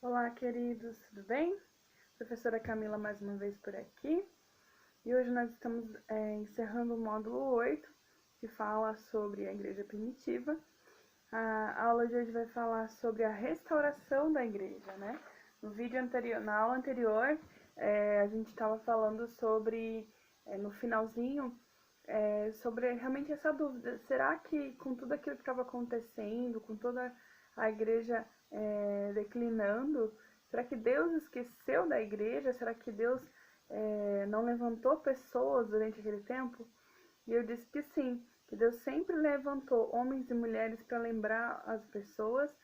Olá, queridos, tudo bem? Professora Camila mais uma vez por aqui. E hoje nós estamos encerrando o módulo 8, que fala sobre a igreja primitiva. A aula de hoje vai falar sobre a restauração da igreja, né? No vídeo anterior, na aula anterior, a gente estava falando sobre, no finalzinho, sobre realmente essa dúvida. Será que com tudo aquilo que estava acontecendo, com toda a igreja declinando, será que Deus esqueceu da igreja? Será que Deus não levantou pessoas durante aquele tempo? E eu disse que sim, que Deus sempre levantou homens e mulheres para lembrar as pessoas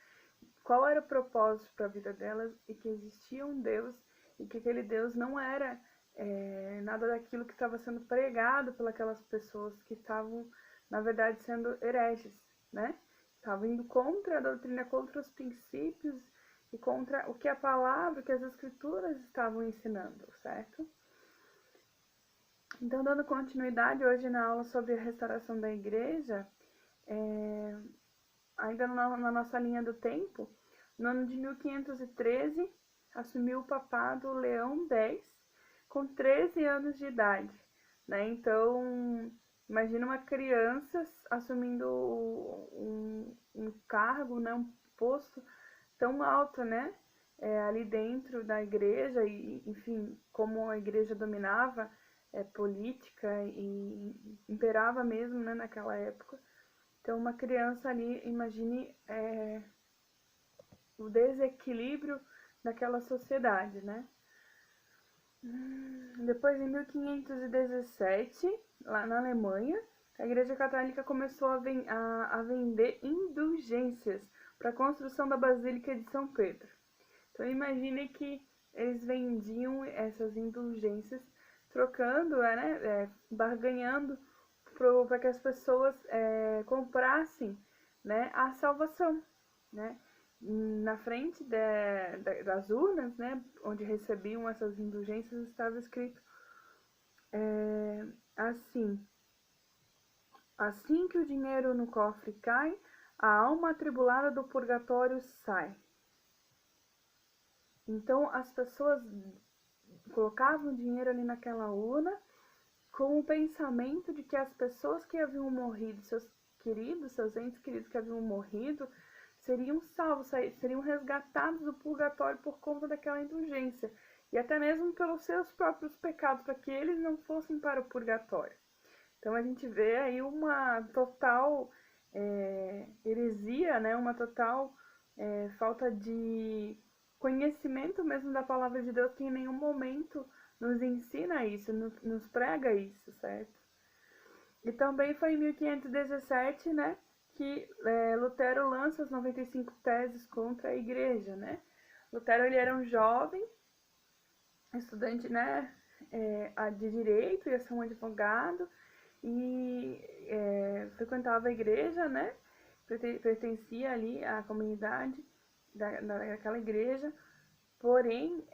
qual era o propósito para a vida delas e que existia um Deus e que aquele Deus não era nada daquilo que estava sendo pregado pelas pessoas que estavam, na verdade, sendo hereges, né? Estavam indo contra a doutrina, contra os princípios e contra o que a palavra, que as escrituras estavam ensinando, certo? Então, dando continuidade hoje na aula sobre a restauração da igreja, ainda na nossa linha do tempo, no ano de 1513, assumiu o papado Leão X, com 13 anos de idade, né? Então, imagina uma criança assumindo um cargo, né? Um posto tão alto, né? Ali dentro da igreja e, enfim, como a igreja dominava política e imperava mesmo, né, naquela época. Então, uma criança ali, imagine o desequilíbrio daquela sociedade, né? Depois, em 1517, lá na Alemanha, a Igreja Católica começou a vender indulgências para a construção da Basílica de São Pedro. Então, imagine que eles vendiam essas indulgências, trocando, né, barganhando para que as pessoas comprassem, né, a salvação, né? Na frente das urnas, né, onde recebiam essas indulgências, estava escrito assim: assim que o dinheiro no cofre cai, a alma atribulada do purgatório sai. Então as pessoas colocavam dinheiro ali naquela urna com o pensamento de que as pessoas que haviam morrido, seus queridos, seus entes queridos que haviam morrido, seriam salvos, seriam resgatados do purgatório por conta daquela indulgência, e até mesmo pelos seus próprios pecados, para que eles não fossem para o purgatório. Então a gente vê aí uma total heresia, né? Uma total falta de conhecimento mesmo da palavra de Deus, que em nenhum momento nos ensina isso, nos prega isso, certo? E também foi em 1517, né, que Lutero lança as 95 teses contra a igreja, né? Lutero, ele era um jovem estudante, né, de direito, ia ser um advogado, e frequentava a igreja, né? Pertencia ali à comunidade daquela igreja, porém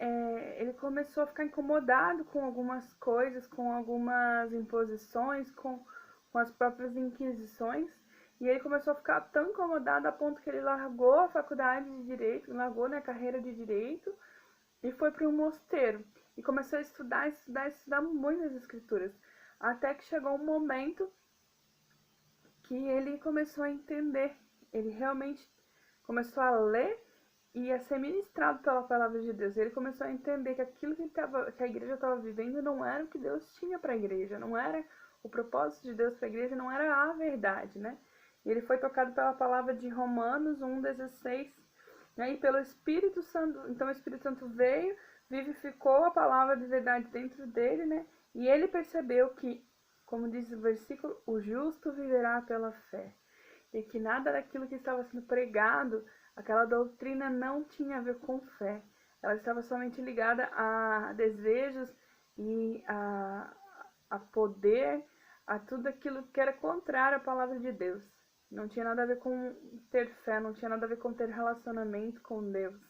ele começou a ficar incomodado com algumas coisas, com algumas imposições, com as próprias inquisições, e ele começou a ficar tão incomodado a ponto que ele largou a faculdade de direito, largou, né, a carreira de direito e foi para um mosteiro e começou a estudar muitas escrituras, até que chegou um momento que ele começou a entender, ele realmente começou a ler e a ser ministrado pela palavra de Deus. Ele começou a entender que aquilo que a igreja estava vivendo não era o que Deus tinha para a igreja, não era o propósito de Deus para a igreja, não era a verdade, né? E ele foi tocado pela palavra de Romanos 1,16, né? E pelo Espírito Santo. Então o Espírito Santo veio, vivificou a palavra de verdade dentro dele, né? E ele percebeu que, como diz o versículo, o justo viverá pela fé. E que nada daquilo que estava sendo pregado, aquela doutrina não tinha a ver com fé. Ela estava somente ligada a desejos e a poder, a tudo aquilo que era contrário à palavra de Deus. Não tinha nada a ver com ter fé, não tinha nada a ver com ter relacionamento com Deus,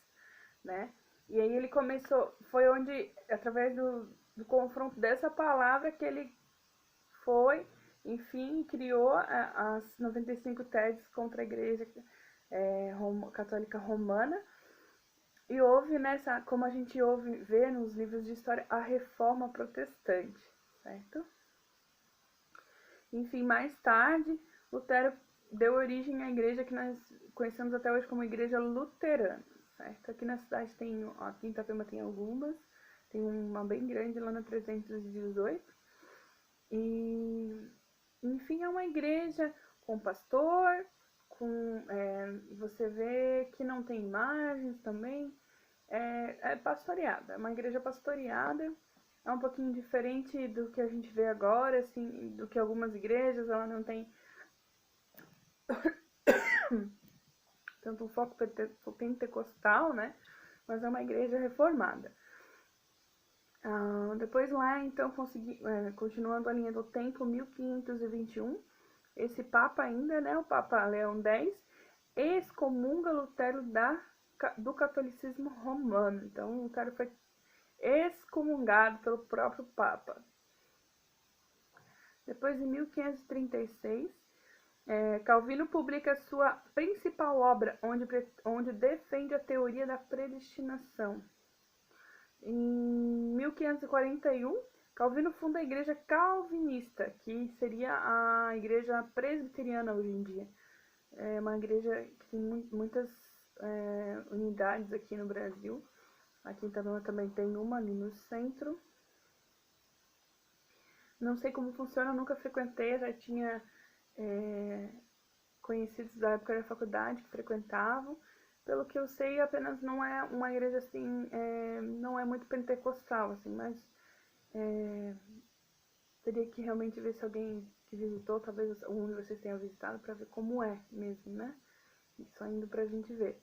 né? E aí ele começou, foi onde, através do confronto dessa palavra, que ele foi, enfim, criou as 95 teses contra a Igreja Católica Romana, E houve nessa, como a gente vê nos livros de história, a reforma protestante, certo? Enfim, mais tarde, Lutero deu origem à igreja que nós conhecemos até hoje como igreja luterana, certo? Aqui na cidade tem, ó, aqui em Itapema tem algumas, tem uma bem grande lá na 318. E, enfim, é uma igreja com pastor, você vê que não tem imagens também, é pastoreada, é uma igreja pastoreada, é um pouquinho diferente do que a gente vê agora, assim, do que algumas igrejas, ela não tem tanto um foco pentecostal, né? Mas é uma igreja reformada. Depois lá, então, continuando a linha do tempo, 1521, esse Papa ainda, né, o Papa Leão X, excomunga Lutero do catolicismo romano. Então, Lutero foi excomungado pelo próprio Papa. Depois, em 1536, Calvino publica sua principal obra, onde defende a teoria da predestinação. Em 1541, Calvino funda a Igreja Calvinista, que seria a Igreja Presbiteriana hoje em dia. É uma igreja que tem muitas unidades aqui no Brasil. Aqui em Itabuna também tem uma ali no centro. Não sei como funciona, nunca frequentei, já tinha conhecidos da época da faculdade que frequentavam. Pelo que eu sei, apenas não é uma igreja assim, não é muito pentecostal, assim, mas teria que realmente ver se alguém que visitou, talvez algum de vocês tenha visitado, para ver como é mesmo, né? Só indo pra gente ver.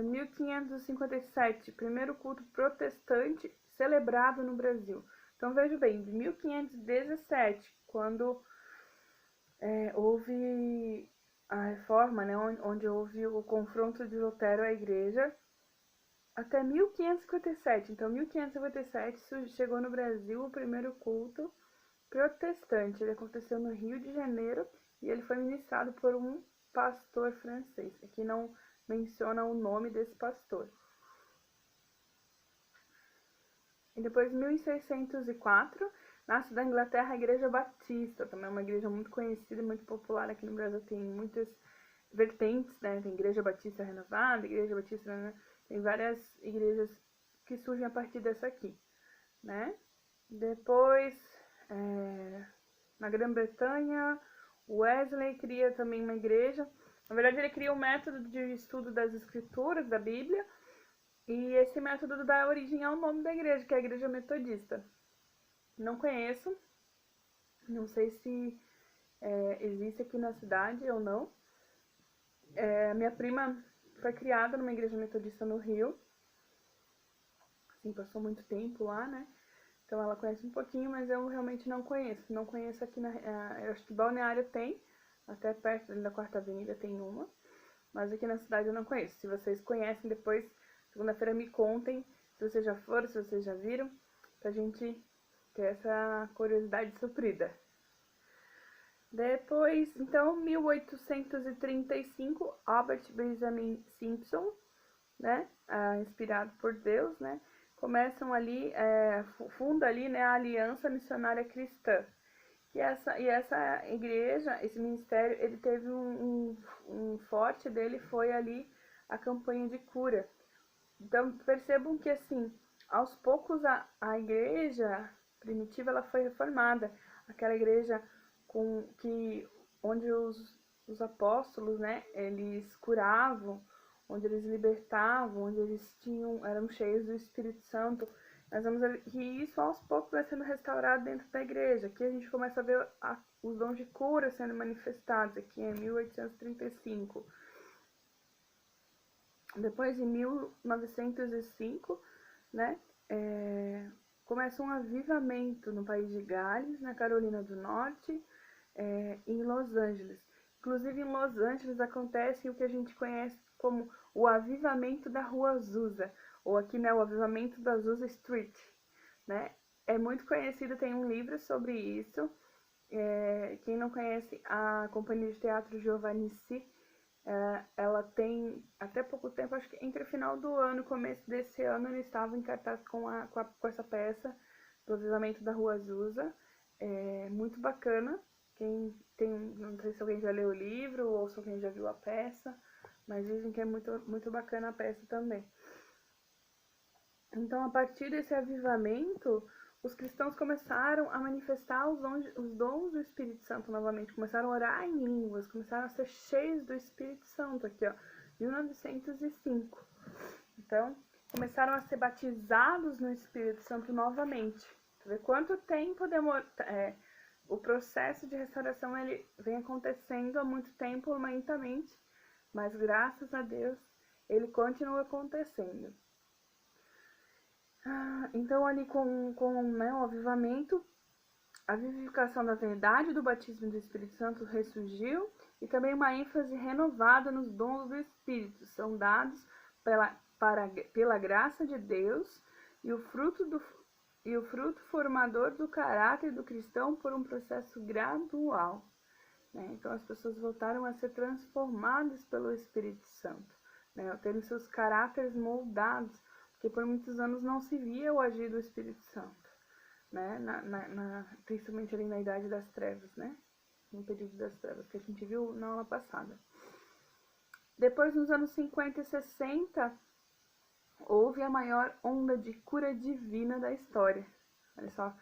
1557, primeiro culto protestante celebrado no Brasil. Então veja bem, de 1517, quando houve a reforma, né, onde houve o confronto de Lutero à igreja, até 1557. Então, 1557 chegou no Brasil o primeiro culto protestante. Ele aconteceu no Rio de Janeiro e ele foi ministrado por um pastor francês. Aqui não menciona o nome desse pastor. E depois, em 1604, nasce da Inglaterra a Igreja Batista, também é uma igreja muito conhecida e muito popular aqui no Brasil. Tem muitas vertentes, né? Tem Igreja Batista Renovada, Igreja Batista, né? Tem várias igrejas que surgem a partir dessa aqui, né? Depois, na Grã-Bretanha, Wesley cria também uma igreja. Na verdade, ele cria um método de estudo das escrituras, da Bíblia, e esse método dá origem ao nome da igreja, que é a Igreja Metodista. Não conheço, não sei se existe aqui na cidade ou não. Minha prima foi criada numa igreja metodista no Rio, assim, passou muito tempo lá, né? Então ela conhece um pouquinho, mas eu realmente não conheço. Não conheço aqui eu acho que Balneário tem, até perto da Quarta Avenida tem uma, mas aqui na cidade eu não conheço. Se vocês conhecem, depois, segunda-feira, me contem se vocês já foram, se vocês já viram, pra gente ter essa curiosidade suprida. Depois, então, 1835, Albert Benjamin Simpson, né, inspirado por Deus, né, começam ali, funda ali, né, a Aliança Missionária Cristã. E essa igreja, esse ministério, ele teve um forte dele, foi ali a campanha de cura. Então, percebam que, assim, aos poucos a igreja primitiva, ela foi reformada. Aquela igreja onde os apóstolos, né, eles curavam, onde eles libertavam, onde eles eram cheios do Espírito Santo. Nós vamos ver que isso aos poucos vai sendo restaurado dentro da igreja. Aqui a gente começa a ver os dons de cura sendo manifestados, aqui em 1835. Depois, em 1905, né, começa um avivamento no país de Gales, na Carolina do Norte, em Los Angeles. Inclusive, em Los Angeles acontece o que a gente conhece como o avivamento da Rua Azusa, ou aqui, né, o avivamento da Azusa Street, né? É muito conhecido, tem um livro sobre isso. Quem não conhece a companhia de teatro Giovannici, Ela tem, até pouco tempo, acho que entre o final do ano e começo desse ano, ele estava em cartaz com essa peça do Avivamento da Rua Azusa. Muito bacana. Quem tem, não sei se alguém já leu o livro ou se alguém já viu a peça, mas dizem que é muito, muito bacana a peça também. Então, a partir desse avivamento, os cristãos começaram a manifestar os dons do Espírito Santo novamente, começaram a orar em línguas, começaram a ser cheios do Espírito Santo, aqui ó, 1905. Então, começaram a ser batizados no Espírito Santo novamente. Você vê quanto tempo demora. O processo de restauração ele vem acontecendo há muito tempo, lentamente, mas graças a Deus ele continua acontecendo. Então, ali com o avivamento, a vivificação da verdade do batismo do Espírito Santo ressurgiu e também uma ênfase renovada nos dons do Espírito. São dados pela graça de Deus e o fruto formador do caráter do cristão por um processo gradual. Então, as pessoas voltaram a ser transformadas pelo Espírito Santo, terem seus caráteres moldados, porque por muitos anos não se via o agir do Espírito Santo, principalmente ali na Idade das Trevas, no período das Trevas, que a gente viu na aula passada. Depois, nos anos 50 e 60, houve a maior onda de cura divina da história. Olha só,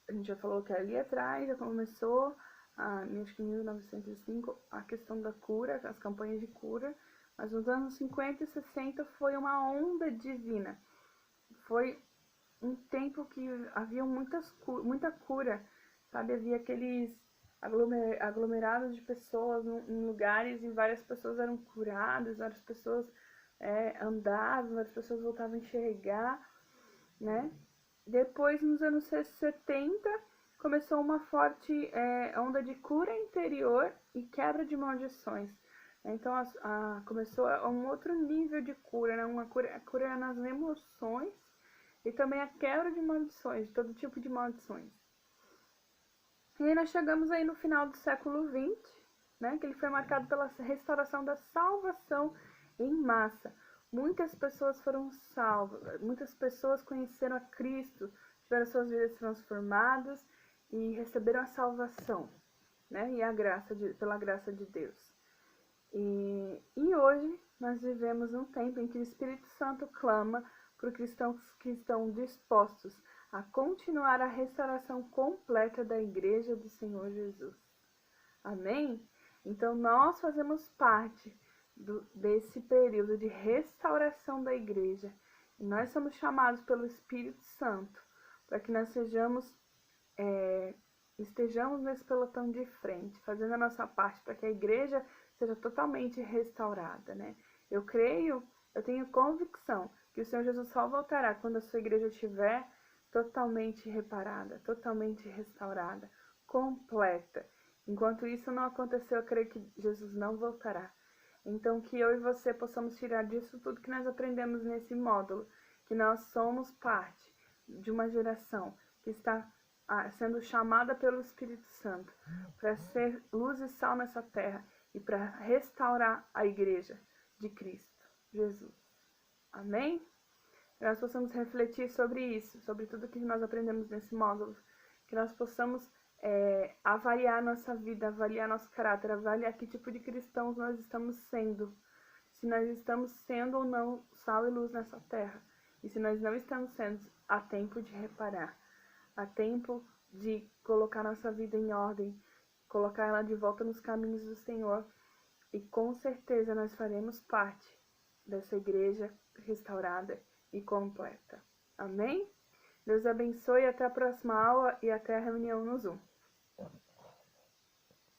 a gente já falou que ali atrás já começou, acho que em 1905, a questão da cura, as campanhas de cura, mas nos anos 50 e 60 foi uma onda divina. Foi um tempo que havia muita cura, sabe? Havia aqueles aglomerados de pessoas em lugares e várias pessoas eram curadas, várias pessoas andavam, várias pessoas voltavam a enxergar, Depois, nos anos 70, começou uma forte onda de cura interior e quebra de maldições. Então, começou um outro nível de cura, uma cura nas emoções e também a quebra de maldições, de todo tipo de maldições. E aí nós chegamos aí no final do século XX, que ele foi marcado pela restauração da salvação em massa. Muitas pessoas foram salvas, muitas pessoas conheceram a Cristo, tiveram suas vidas transformadas e receberam a salvação, e a graça pela graça de Deus. E hoje nós vivemos um tempo em que o Espírito Santo clama por cristãos que estão dispostos a continuar a restauração completa da Igreja do Senhor Jesus. Amém? Então nós fazemos parte desse período de restauração da Igreja. E nós somos chamados pelo Espírito Santo para que nós estejamos nesse pelotão de frente, fazendo a nossa parte para que a Igreja seja totalmente restaurada, Eu tenho convicção que o Senhor Jesus só voltará quando a sua igreja estiver totalmente reparada, totalmente restaurada, completa. Enquanto isso não aconteceu, eu creio que Jesus não voltará. Então, que eu e você possamos tirar disso tudo que nós aprendemos nesse módulo, que nós somos parte de uma geração que está sendo chamada pelo Espírito Santo para ser luz e sal nessa terra e para restaurar a igreja de Cristo Jesus. Amém? Que nós possamos refletir sobre isso, sobre tudo que nós aprendemos nesse módulo, que nós possamos avaliar nossa vida, avaliar nosso caráter, avaliar que tipo de cristãos nós estamos sendo, se nós estamos sendo ou não sal e luz nessa terra, e se nós não estamos sendo, há tempo de reparar, há tempo de colocar nossa vida em ordem, colocar ela de volta nos caminhos do Senhor, e com certeza nós faremos parte dessa igreja restaurada e completa. Amém? Deus abençoe, até a próxima aula e até a reunião no Zoom.